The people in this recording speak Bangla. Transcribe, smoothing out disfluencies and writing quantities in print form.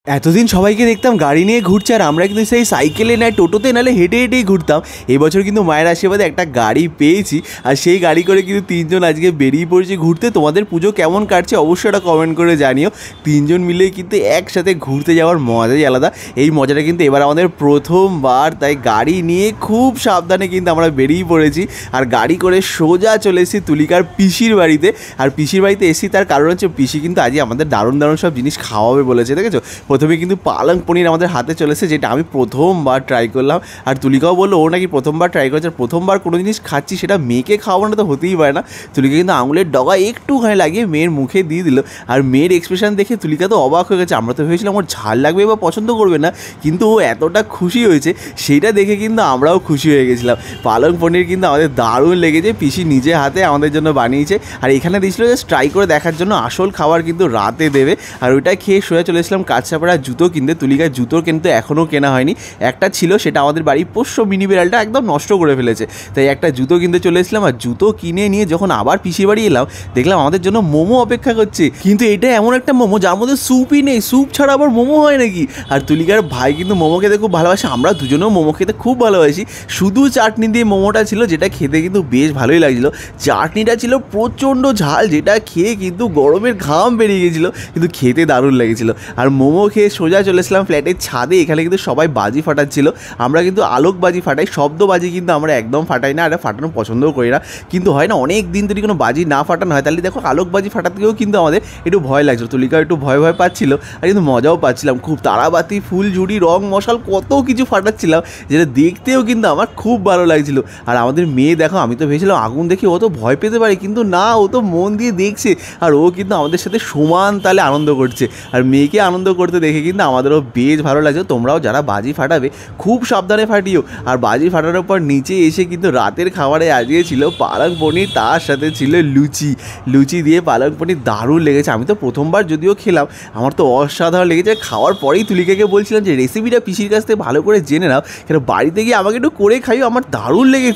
এতদিন সবাইকে দেখতাম গাড়ি নিয়ে ঘুরছে, আর আমরা কিন্তু সেই সাইকেলে নয় টোটোতে নাহলে হেঁটে হেঁটেই ঘুরতাম। এবছর কিন্তু মায়ের আশীর্বাদে একটা গাড়ি পেয়েছি, আর সেই গাড়ি করে কিন্তু তিনজন আজকে বেরিয়ে পড়েছি ঘুরতে। তোমাদের পুজো কেমন কাটছে অবশ্যই একটা কমেন্ট করে জানিও। তিনজন মিলে কিন্তু একসাথে ঘুরতে যাওয়ার মজাই আলাদা। এই মজাটা কিন্তু এবার আমাদের প্রথমবার, তাই গাড়ি নিয়ে খুব সাবধানে কিন্তু আমরা বেরিয়ে পড়েছি। আর গাড়ি করে সোজা চলে এসেছি তুলিকার পিসির বাড়িতে। আর পিসির বাড়িতে এসেছি তার কারণ হচ্ছে পিসি কিন্তু আজকে আমাদের দারুণ দারুণ সব জিনিস খাওয়াবে বলেছে, দেখেছো। প্রথমে কিন্তু পালং পনির আমাদের হাতে চলেছে, যেটা আমি প্রথমবার ট্রাই করলাম। আর তুলিকাও বললো ও নাকি প্রথমবার ট্রাই করেছে। প্রথমবার কোনো জিনিস খাচ্ছি সেটা মেয়েকে খাওয়ানো তো হতেই পারে না। তুলিকা কিন্তু আঙুলের ডগা একটুখানি লাগিয়ে মেয়ের মুখে দিয়ে দিল। আর মেয়ের এক্সপ্রেশন দেখে তুলিকা তো অবাক হয়ে গেছে। আমরা তো ভেবেছিলাম ওর ঝাল লাগবে বা পছন্দ করবে না, কিন্তু ও এতটা খুশি হয়েছে সেইটা দেখে কিন্তু আমরাও খুশি হয়ে গেছিলাম। পালং পনির কিন্তু আমাদের দারুণ লেগেছে, পিসি নিজে হাতে আমাদের জন্য বানিয়েছে। আর এখানে দিয়েছিল যে ট্রাই করে দেখার জন্য, আসল খাবার কিন্তু রাতে দেবে। আর ওইটা খেয়ে সোজা চলে এসলাম কাঁচরাপাড়া জুতো কিনতে। তুলিকার জুতো কিন্তু এখনও কেনা হয়নি, একটা ছিল সেটা আমাদের বাড়ির পোষ্য মিনি বিড়ালটা একদম নষ্ট করে ফেলেছে, তাই একটা জুতো কিনতে চলে এসলাম। আর জুতো কিনে নিয়ে যখন আবার পিসির বাড়ি এলাম দেখলাম আমাদের জন্য মোমো অপেক্ষা করছে। কিন্তু এটা এমন একটা মোমো যার মধ্যে স্যুপই নেই, স্যুপ ছাড়া আবার মোমো হয় নাকি। আর তুলিকার ভাই কিন্তু মোমো খেতে খুব ভালোবাসে, আমরা দুজনেও মোমো খেতে খুব ভালোবাসি। শুধু চাটনি দিয়ে মোমোটা ছিল, যেটা খেতে কিন্তু বেশ ভালোই লাগছিলো। চাটনিটা ছিল প্রচণ্ড ঝাল, যেটা খেয়ে কিন্তু গরমের ঘাম বেরিয়ে গেছিলো, কিন্তু খেতে দারুণ লেগেছিলো। আর মোমো খেয়ে সোজা চলে এসলাম ফ্ল্যাটের ছাদে। এখানে কিন্তু সবাই বাজি ফাটাচ্ছিল। আমরা কিন্তু আলোকবাজি ফাটাই, শব্দবাজি কিন্তু আমরা একদম ফাটাই না, আর ফাটানো পছন্দও করি না। কিন্তু হয় না অনেক দিন যদি কোনো বাজি না ফাটানো হয়, তাহলে দেখো আলোকবাজি ফাটাতেও কিন্তু আমাদের একটু ভয় লাগছিল। তুলিকা একটু ভয় ভয় পাচ্ছিল, আর কিন্তু মজাও পাচ্ছিলাম খুব। তারাবাতি, ফুলঝুড়ি, রং মশাল কত কিছু ফাটাচ্ছিলাম, যেটা দেখতেও কিন্তু আমার খুব ভালো লাগছিল। আর আমাদের মেয়ে দেখো, আমি তো ভেবেছিলাম আগুন দেখে ও তো ভয় পেতে পারে, কিন্তু না, ও তো মন দিয়ে দেখছে। আর ও কিন্তু আমাদের সাথে সমান তালে আনন্দ করছে। আর মেয়েকে আনন্দ করতে দেখে কিন্তু আমাদেরও বেশ ভালো লাগছে। তোমরাও যারা বাজি ফাটাবে খুব সাবধানে ফাটিও। আর বাজি ফাটানোর পর নিচে এসে কিন্তু রাতের খাবারে আজকে ছিল পালং পনির, তার সাথে ছিল লুচি। লুচি দিয়ে পালং পনির দারুণ লেগেছে। আমি তো প্রথমবার যদিও খেলাম, আমার তো অসাধারণ লেগেছে। খাওয়ার পরেই তুলিকাকে বলছিলাম যে রেসিপিটা পিসির কাছ থেকে ভালো করে জেনে নাও, কেন বাড়িতে গিয়ে আমাকে একটু করে খাইও, আমার দারুণ লেগেছে।